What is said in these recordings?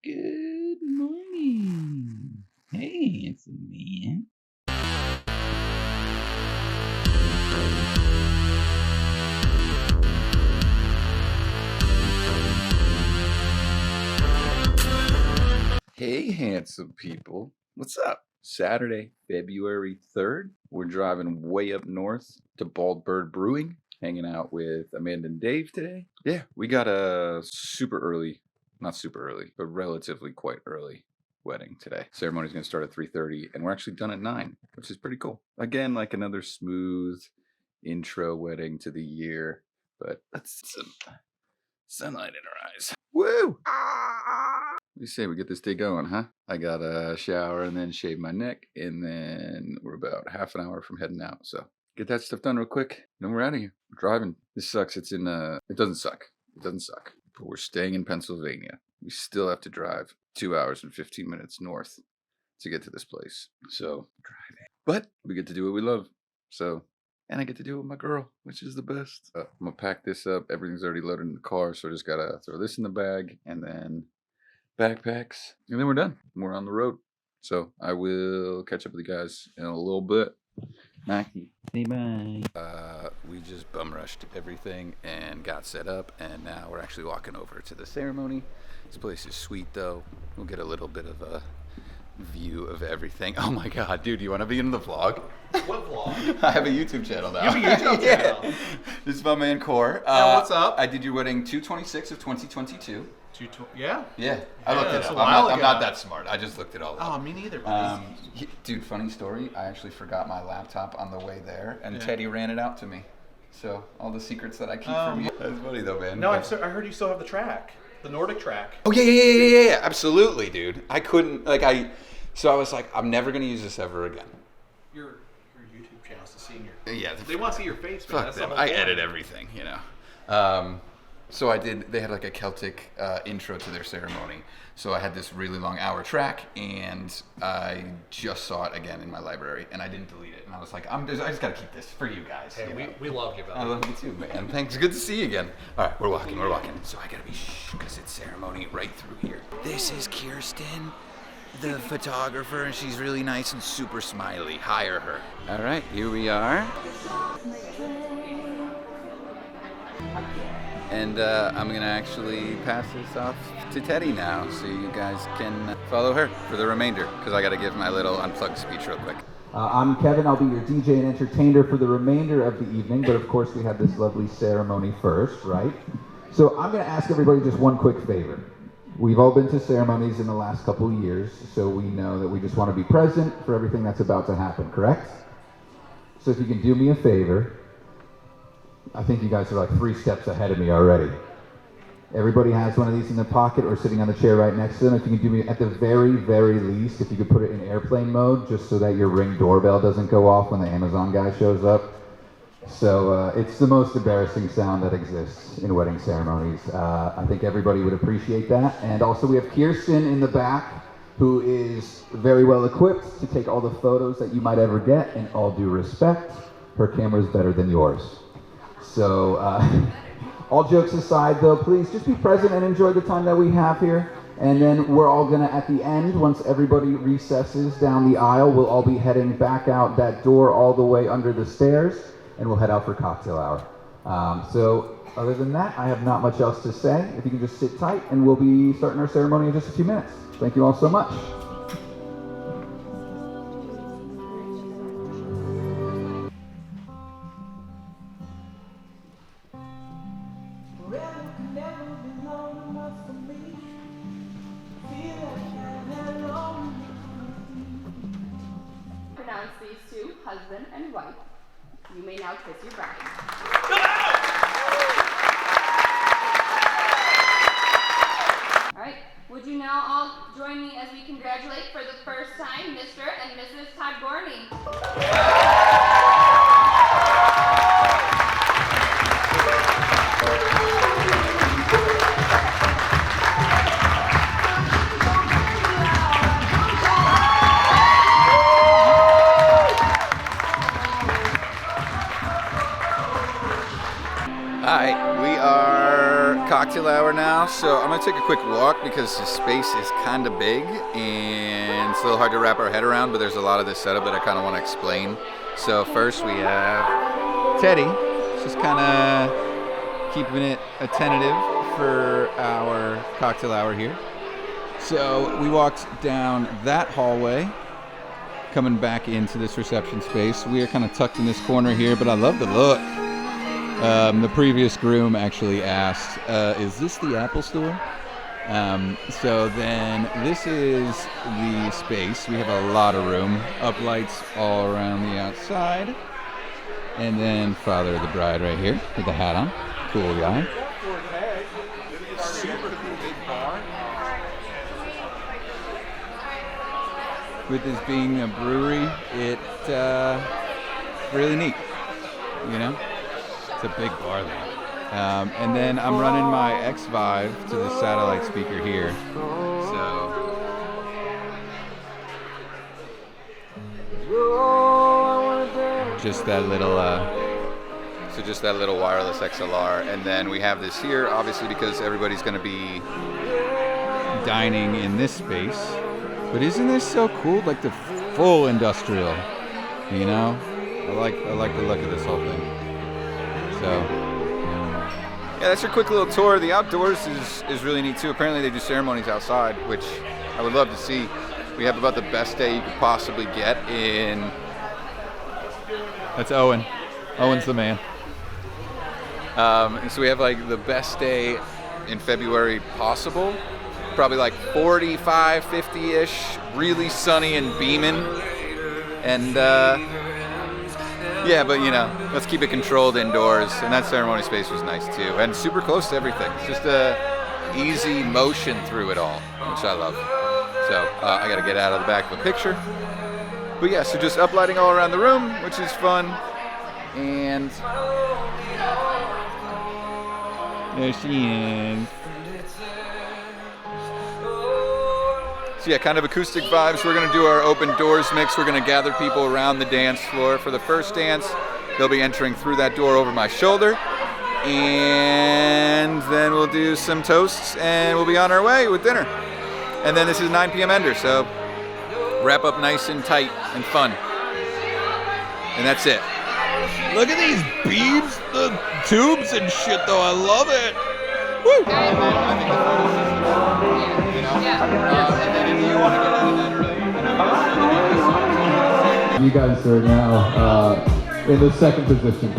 Good morning. Hey, handsome man. Hey, handsome people. What's up? Saturday, February 3rd. We're driving way up north to Bald Bird Brewing, hanging out with Amanda and Dave today. Yeah, we got a super early, not super early, but relatively quite early wedding today. Ceremony's going to start at 3:30, and we're actually done at 9, which is pretty cool. Again, like another smooth intro wedding to the year, but that's some sunlight in our eyes. Woo! What do you say we get this day going, huh? I got a shower and then shave my neck, and then we're about half an hour from heading out. So get that stuff done real quick, and then we're out of here. We're driving. This sucks. It doesn't suck. It doesn't suck. But we're staying in Pennsylvania. We still have to drive 2 hours and 15 minutes north to get to this place. So driving. But we get to do what we love. So, and I get to do it with my girl, which is the best. I'm gonna pack this up. Everything's already loaded in the car, so I just gotta throw this in the bag and then backpacks, and then we're done. We're on the road. So I will catch up with you guys in a little bit. Mackie. Say bye. We just bum rushed everything and got set up, and now we're actually walking over to the ceremony. This place is sweet, though. We'll get a little bit of a view of everything. Oh my god, dude, you want to be in the vlog? What vlog? I have a YouTube channel now. You have a YouTube channel? Yeah. This is my man Core. What's up? I did your wedding 2/26 of 2022. Yeah? Yeah, I looked it that's up. a while I'm ago. not that smart. I just looked it all up. Oh, me neither, buddy. Dude, funny story. I actually forgot my laptop on the way there, and Yeah. Teddy ran it out to me. So all the secrets that I keep from you. That's funny though, man. No, I heard you still have the track. The Nordic track. Oh yeah, absolutely, dude. I couldn't so I was like, I'm never gonna use this ever again. Your YouTube channel's to see your. Yeah. They want to see your face, man. Fuck That's them. the whole I point. edit everything, you know. So I did. They had like a Celtic intro to their ceremony. So I had this really long hour track, and I just saw it again in my library, and I didn't delete it. And I was like, I just gotta keep this for you guys. Hey, you know? we love you, buddy. I love you too, man. Thanks. Good to see you again. All right, we're walking. So I gotta be shh, because it's ceremony right through here. This is Kirsten, the photographer, and she's really nice and super smiley. Hire her. All right, here we are. And I'm gonna actually pass this off to Teddy now, so you guys can follow her for the remainder, because I gotta give my little unplugged speech real quick. I'm Kevin. I'll be your DJ and entertainer for the remainder of the evening, but of course we have this lovely ceremony first, right? So I'm going to ask everybody just one quick favor. We've all been to ceremonies in the last couple of years, so we know that we just want to be present for everything that's about to happen, correct? So if you can do me a favor, I think you guys are like 3 steps ahead of me already. Everybody has one of these in their pocket or sitting on the chair right next to them. If you can do me, at the very, very least, if you could put it in airplane mode, just so that your Ring doorbell doesn't go off when the Amazon guy shows up. So it's the most embarrassing sound that exists in wedding ceremonies. I think everybody would appreciate that. And also we have Kirsten in the back, who is very well equipped to take all the photos that you might ever get. In all due respect, her camera is better than yours. So all jokes aside though, please just be present and enjoy the time that we have here. And then we're all gonna, at the end, once everybody recesses down the aisle, we'll all be heading back out that door all the way under the stairs, and we'll head out for cocktail hour. So other than that, I have not much else to say. If you can just sit tight, and we'll be starting our ceremony in just a few minutes. Thank you all so much. Pronounce these two, husband and wife. You may now kiss your bride. All right, would you now all join me as we congratulate for the first time Mr. and Mrs. Todd Gorney? Hi, we are cocktail hour now, so I'm gonna take a quick walk because the space is kind of big and it's a little hard to wrap our head around, but there's a lot of this setup that I kind of want to explain. So first we have Teddy, just kind of keeping it attentive for our cocktail hour here. So we walked down that hallway, coming back into this reception space. We are kind of tucked in this corner here, but I love the look. The previous groom actually asked, is this the Apple store? So then this is the space. We have a lot of room. Up lights all around the outside. And then father of the bride right here with the hat on. Cool guy. Super cool big bar. With this being a brewery, it's really neat, you know? It's a big bar though. And then I'm running my X-Vive to the satellite speaker here. So just that little wireless XLR. And then we have this here, obviously because everybody's gonna be dining in this space. But isn't this so cool? Like the full industrial, you know? I like the look of this whole thing. So, yeah, that's your quick little tour. The outdoors is really neat too. Apparently they do ceremonies outside, which I would love to see. We have about the best day you could possibly get in. That's Owen. Owen's the man. And so we have like the best day in February possible. Probably like 45, 50-ish, really sunny and beaming. And yeah, but you know, let's keep it controlled indoors. And that ceremony space was nice too. And super close to everything. It's just a easy motion through it all, which I love. So I gotta get out of the back of a picture. But yeah, so just uplighting all around the room, which is fun. And there she is. So yeah, kind of acoustic vibes. We're gonna do our open doors mix. We're gonna gather people around the dance floor. For the first dance, they'll be entering through that door over my shoulder. And then we'll do some toasts and we'll be on our way with dinner. And then this is 9 p.m. ender, so wrap up nice and tight and fun. And that's it. Look at these beads, the tubes and shit though, I love it. Woo! And then I think the photo system, you know? And then if you want to get out of that early, You guys are now in the second position.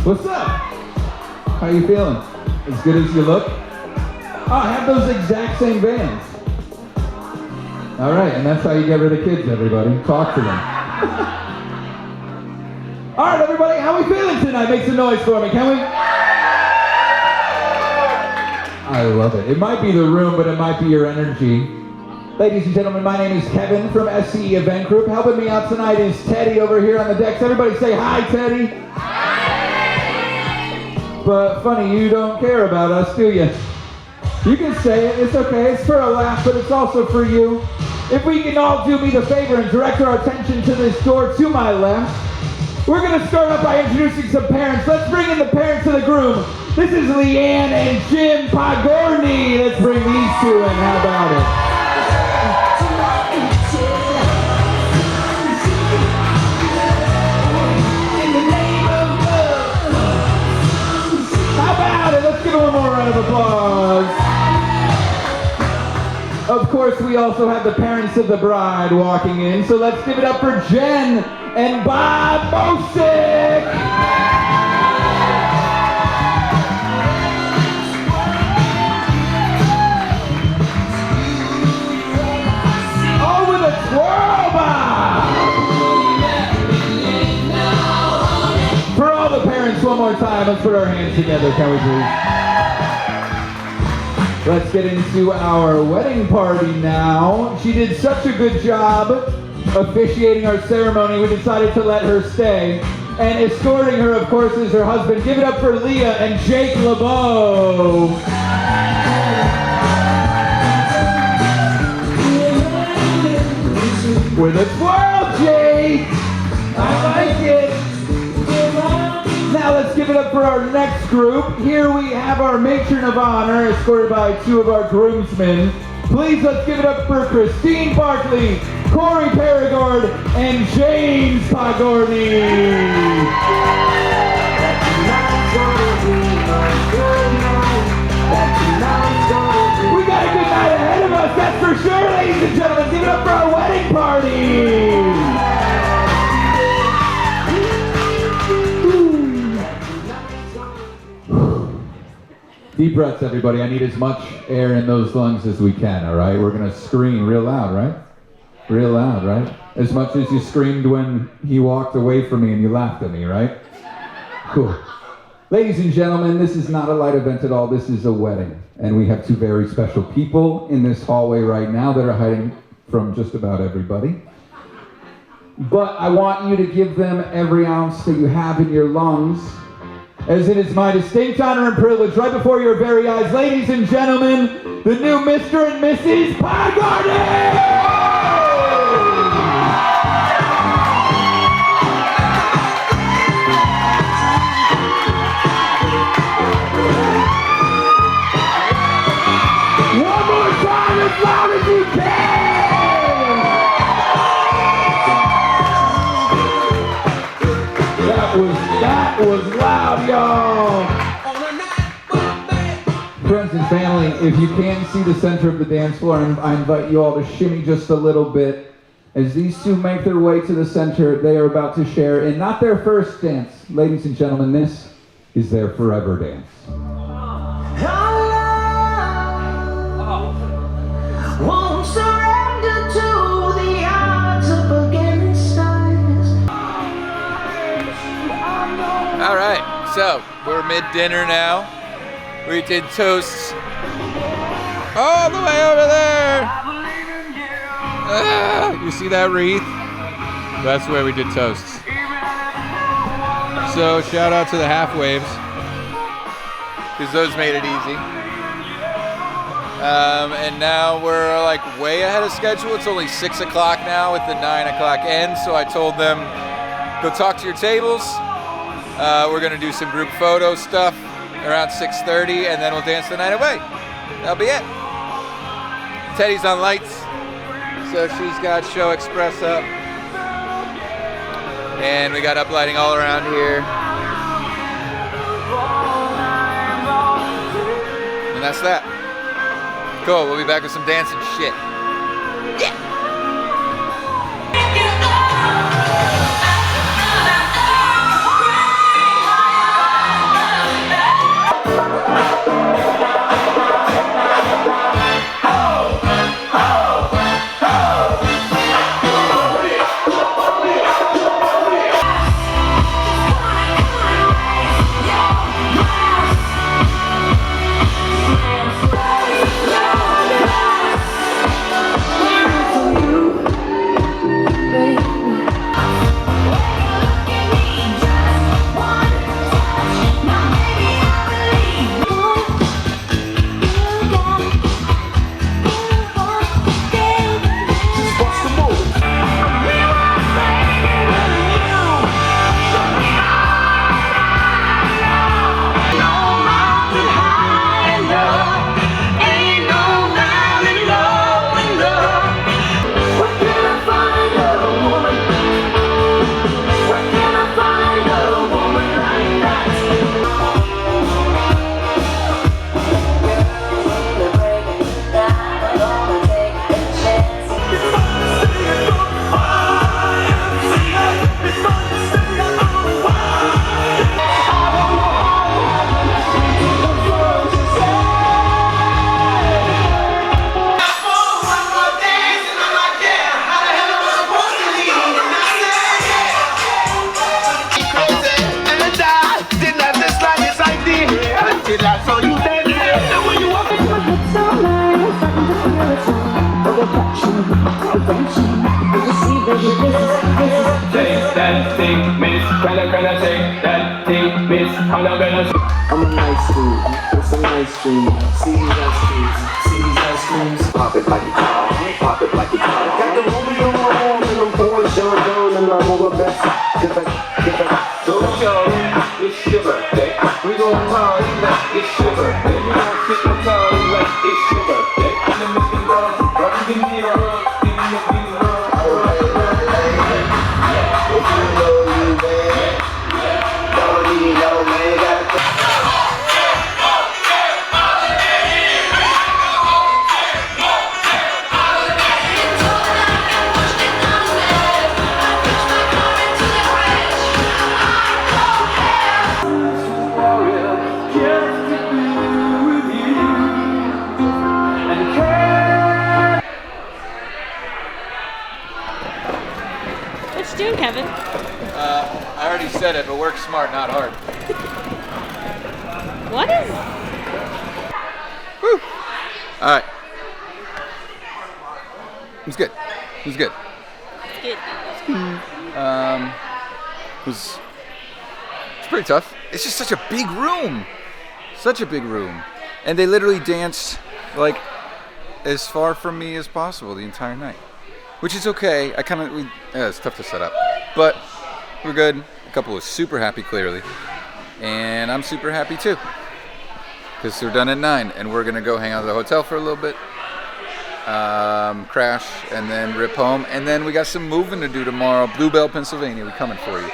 What's up? How you feeling? As good as you look? Oh, I have those exact same bands. All right, and that's how you get rid of kids, everybody. Talk to them. All right, everybody, how we feeling tonight? Make some noise for me, can we? I love it. It might be the room, but it might be your energy. Ladies and gentlemen, my name is Kevin from SCE Event Group. Helping me out tonight is Teddy over here on the decks. Everybody say hi, Teddy. Hi. But funny, you don't care about us, do you? You can say it, it's okay. It's for a laugh, but it's also for you. If we can all do me the favor and direct our attention to this door to my left, we're gonna start up by introducing some parents. Let's bring in the parents of the groom. This is Leanne and Jim Pagorni. Let's bring these two in, how about it? How about it? Let's give them one more round of applause. Of course, we also have the parents of the bride walking in, so let's give it up for Jen and Bob Mosick. Oh, with a twirl, Bob! For all the parents, one more time, let's put our hands together, can we please? Let's get into our wedding party now. She did such a good job officiating our ceremony, we decided to let her stay. And escorting her, of course, is her husband. Give it up for Leah and Jake LeBeau. With a twirl, Jake! I like it! Now let's give it up for our next next group, here we have our matron of honor, escorted by two of our groomsmen. Please let's give it up for Christine Barkley, Corey Perigord, and James Pagorni. We got a good night ahead of us, that's for sure, ladies and gentlemen. Give it up for our wedding party. Deep breaths, everybody. I need as much air in those lungs as we can, all right? We're going to scream real loud, right? Real loud, right? As much as you screamed when he walked away from me and you laughed at me, right? Cool. Ladies and gentlemen, this is not a light event at all. This is a wedding. And we have two very special people in this hallway right now that are hiding from just about everybody. But I want you to give them every ounce that you have in your lungs, as it is my distinct honor and privilege, right before your very eyes, ladies and gentlemen, the new Mr. and Mrs. Pagorni! One more time, as loud as you can! That was loud, y'all! Friends and family, if you can see the center of the dance floor, I invite you all to shimmy just a little bit. As these two make their way to the center, they are about to share in not their first dance. Ladies and gentlemen, this is their forever dance. Won't surrender to the odds up against us. All right, so we're mid-dinner now. We did toasts all the way over there. You see that wreath? That's where we did toasts. So shout out to the half waves, because those made it easy. And now we're like way ahead of schedule. It's only 6 o'clock now with the 9 o'clock end. So I told them, go talk to your tables. We're gonna do some group photo stuff around 6:30, and then we'll dance the night away. That'll be it. Teddy's on lights, so she's got Show Express up, and we got uplighting all around here, and that's that. Cool. We'll be back with some dancing shit. Yeah. I'm a nice dude. It's a nice dream. See these ice creams. See these ice creams. Pop it like a car. Pop it like a car. Got the movie on my arm and I'm pouring Sean down and I'm over best. Get back. Don't show. It's your birthday. We gon' Give me a rub, give me a rub. If you know you bad, don't need no man. What you doing, Kevin? I already said it, but work smart, not hard. What is? Woo! All right. It was good. It was good. Good. It's pretty tough. It's just such a big room. Such a big room. And they literally danced like as far from me as possible the entire night. Which is okay. It's tough to set up. But we're good. A couple was super happy, clearly. And I'm super happy too. Because they're done at 9 and we're gonna go hang out at the hotel for a little bit. Crash and then rip home. And then we got some moving to do tomorrow. Bluebell, Pennsylvania. We're coming for you.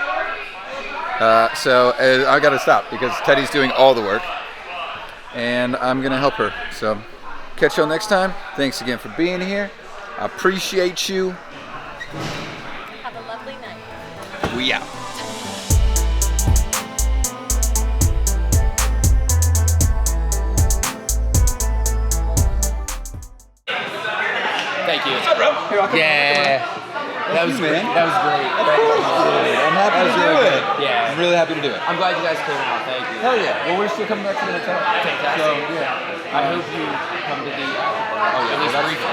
So I gotta stop because Teddy's doing all the work. And I'm gonna help her. So catch y'all next time. Thanks again for being here. I appreciate you. Have a lovely night. We out. Thank you. What's up, bro? Yeah. That was great. That was great. I'm happy to do it. Yeah. I'm really happy to do it. I'm glad you guys came out. Thank you. Hell yeah. Well, we're still coming back to the hotel. Fantastic. So, yeah. I hope you come to the yeah, at least that's briefly.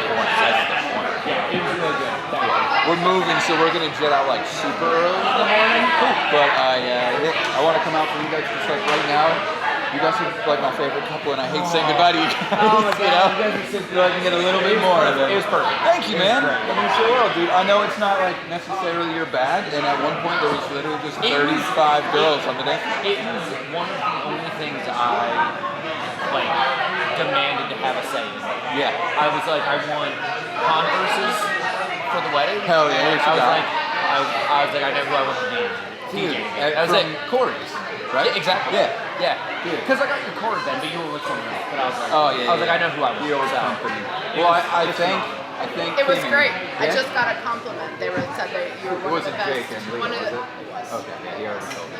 Yeah, it was really good. Thank you. We're moving, so we're gonna jet out like super early in the morning. But I want to come out for you guys just like right now. You guys are like my favorite couple, and I hate saying goodbye to you guys. Oh my God, you know? you guys are so So I can get a little bit more of it. It was perfect. Thank you, man. It was great. That means so well, dude. I know it's not like necessarily your bag, and at one point there was literally just 35 girls on the dance. It was one of the only things I like demanded to have a say in. Yeah. I was like, I want Converses for the wedding. Hell yeah, here's I was your guy. like, I was like, I know who I want to DJ. I was From like, Corey's, right? Yeah, exactly. Yeah. Yeah. Because I got your chord then, but you were with someone else. But I was like, Oh, yeah, I was like, yeah. I know who I want. You always So, company. it Well, was- I it's think. phenomenal. I think. It was Kimmy- great. I Yeah? just got a compliment. They said that you were It one of the wasn't best. Jake and Lee, One of was the, it? it was. Okay, yeah, he already told me.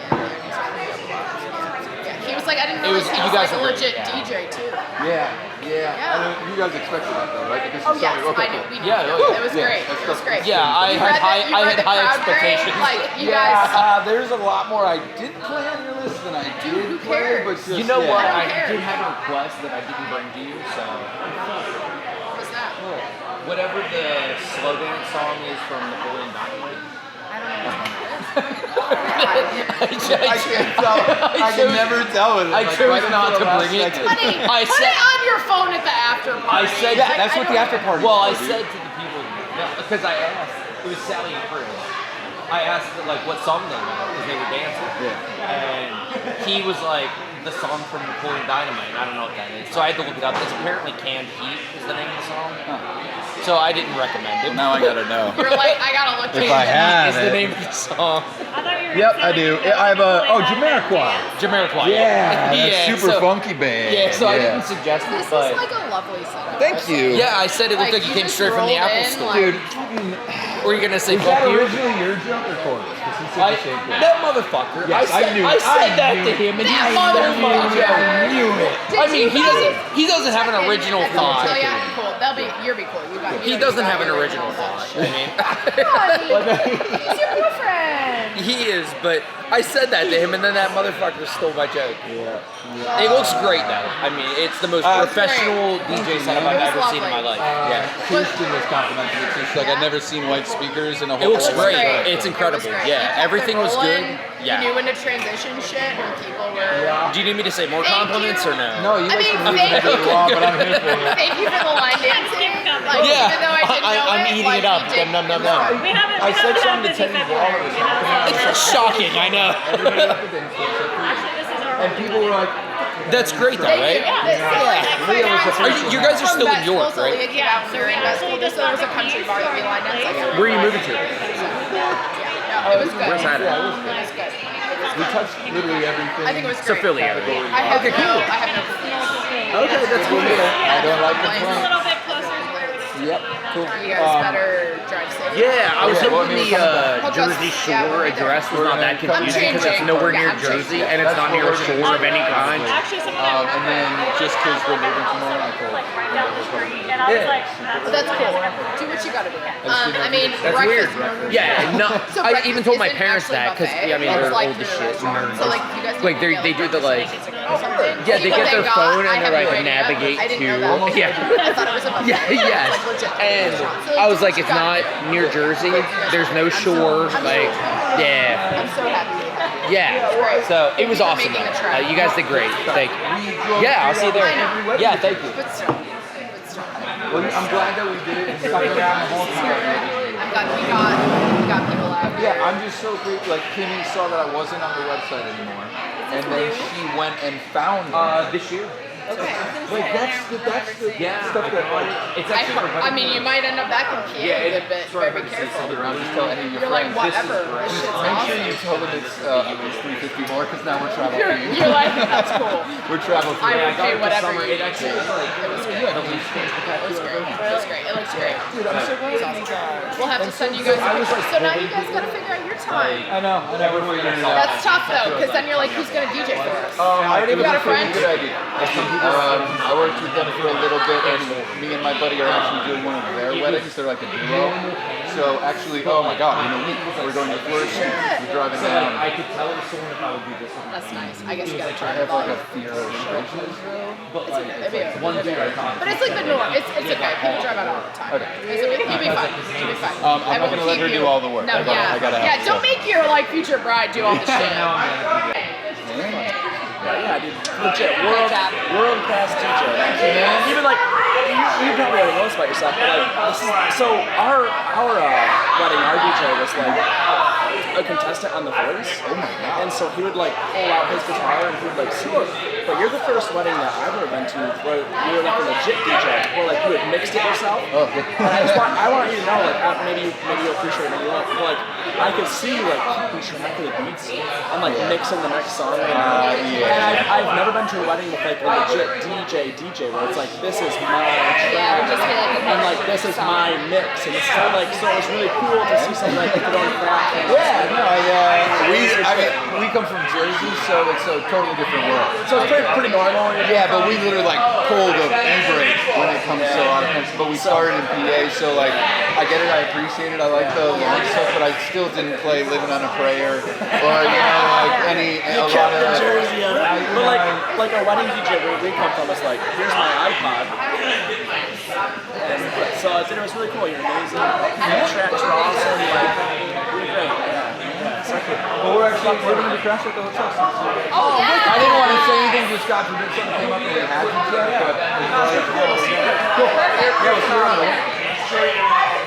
Yeah, he was like, I didn't It was- realize he you was guys like a were great, legit yeah. DJ too. Yeah. I know, you guys expected that though, right? Because Oh you saw yes, me. Okay, I knew. cool. We knew. Yeah, It was yeah, great. that's It was stuff- great. Yeah, I You had read high, the- you I read had the high crowd grade, expectations. Like you Yeah, guys. there's a lot more I did play on your list than I did who play, cares? but just, You know yeah. what? I I don't care. did have a request that I didn't bring to you, so What was that? whatever the slow dance song is from Napoleon Dynamite. I don't know. I can't tell. I can never tell it. I chose not to bring it. Honey, I put said- it on your phone at the after party. I said Like, that's I what don't the after know. party. Well, I said to the people because I asked. It was Sally and Chris. I asked like what song they were because they were dancing. Yeah. And he was like the song from Napoleon Dynamite. And I don't know what that is, so I had to look it up. It's apparently Canned Heat is the name of the song. So I didn't recommend it. Now I gotta know. You're like, I gotta look If at I had is the it. name of the song. I thought you were Yep, gonna I say, do. like, you know, I have a Napoleon Jamiroquai. Dynamite Jamiroquai. Yeah, that's Yeah, super so- funky band. Yeah, so I Yeah. didn't suggest it, This but is like a lovely setup. Thank you. yeah, I said it looked like, Like, you you came just straight from the rolled Apple in, Store. like- Dude, Were you gonna say was fuck that you? originally your joke or Corey's? Because he said I, the same thing. that motherfucker. Yes, I said, I knew- I said I that knew to him, and he That said that motherfucker. I knew it. Did I mean, you he guys doesn't have an check in original at the thought. hotel yet? Cool. That'll be you'll be cool. You got. He doesn't have an original thought. I mean, He's your boyfriend. he is, but I said that to him, and then that motherfucker stole my joke. Yeah. It looks great, though. I mean, it's the most professional DJ setup I've It was ever seen in my lovely. life. Yeah. Kirsten was complimenting it too. She's like, I've never seen white speakers in a whole. It looks It was great. great. It's incredible. It was great. Yeah, You kept everything it was good. rolling. Yeah. You knew when to transition shit when people were. Do you need me to say more Thank compliments you. or no? No, you I guys mean, can leave thank whenever you you. want, but I'm here for it. Thank you for the line dancing. Like, Yeah, even though I didn't know I'm it, eating like, it up. you did. Num, num, num. We haven't. I we said haven't had something to busy Teddy February. Wallace. We haven't had It's shocking, I know. Everybody left the dance floor except for you. Actually, this is our And only people were wedding. like, That's great, though, right? You guys are still in York, right? Yeah, so we're in Best School. There was a country bar that we lined up. Where are you moving to? Yeah, it was good. Where's that at? It was good. We touched literally everything. I think it was So great. Philly area. I have Okay, cool. I have no complaints. Okay, that's cool. I don't like the A front. little bit closer to where it's Yep, cool. You guys better drive safe. Yeah, I was Yeah, well, I hoping mean, the we're coming back. Jersey Yeah, Shore we're right there. address was not that confusing because it's nowhere near Jersey and it's not near a shore of any kind. actually some of them And then just because we're moving tomorrow, I told like right down the street, and I was like, That's cool. Do what you gotta do. I mean, That's weird. breakfast. Yeah, no, So I breakfast even told my isn't parents actually that because buffet. I mean It's they're like old as through shit. the restaurant. So like you guys Like they do the like yeah they get their phone and they're like navigate I didn't to know that. yeah. I thought it was a buffet. Yeah, yes. Like legit And restaurant. So, I was do like, what it's you not gotta do. near Jersey. There's no shore. Like, yeah, I'm so happy. yeah. So it was Thank you for awesome. making the Though. trek. You guys did great. Thank you. Yeah, I'll see you there. Yeah, thank you. But still. Well, I'm glad that we did it and stuck around the whole time. I'm glad we got people out. Yeah, I'm just so grateful. Like Kimmy saw that I wasn't on the website anymore, and then she went and found me. This year. Okay. Like that's the stuff that like It's I mean, you might end up back in Canada, but be careful. around. Just tell any of your You're like, friends. whatever. This shit's Make sure you awesome. tell them it's 350 more because now we're travel free. You're like, that's cool. We're travel free. I would pay whatever summer, you it actually need. was like It was good. It was great. It was great. It looks great. Dude, I'm so glad It's awesome. We'll have to send you guys a picture. So now you guys gotta figure out your time. I know. I never figured it out. That's tough though, because then you're like, who's gonna DJ for us? You got a friend? Good idea. I worked with them for a little bit, and me and my buddy are actually doing one of their weddings. They're like a duo. So actually, oh my God, in a week we're going to Flourish. We're driving down. I could tell someone if I would do this. That's nice. I guess you gotta I try have it. like a fear of strangers. It'd be okay. But it's like the norm. It's okay. People drive out all the time. You'll be fine. You'll be fine. I'm I not will gonna let keep her you. do all the work. No, I gotta yeah. have Don't make your like future bride do all the shit. Yeah, dude. Legit. World class DJ. Even like, you probably already know this about yourself, but like, this is, so our wedding, our DJ was like a contestant on The Voice. Oh my God. And so he would like pull out his guitar and he would like sing. But you're the first wedding that I've ever been to where you were like a legit DJ, where like you had mixed it yourself. Oh. And I want you to know, like, maybe you'll appreciate it, maybe you won't, but like, I could see you like keeping track of the beats and like mixing the next song. And I've never been to a wedding with like a legit DJ where it's like, this is my track and like this is my mix, and it's so like, so it's really cool to see something like put on craft. Yeah, no, we come from Jersey, so it's a totally different world. So it's pretty normal. Yeah, but we literally like pull the e-brake when it comes to a lot of things. But we started in PA, so like I get it, I appreciate it, I like the launch stuff, but I still didn't play "Living on a Prayer" or like a lot of Jersey. But like a wedding DJ where we come from is like, here's my iPod. And so it was really cool. You're amazing. The tracks were awesome. Like, really great. Well, we're actually going to crash at the hotel. Oh, yeah. I didn't want to say anything, just God forbid something came up and we had to check, but cool. Yeah, we'll see you around.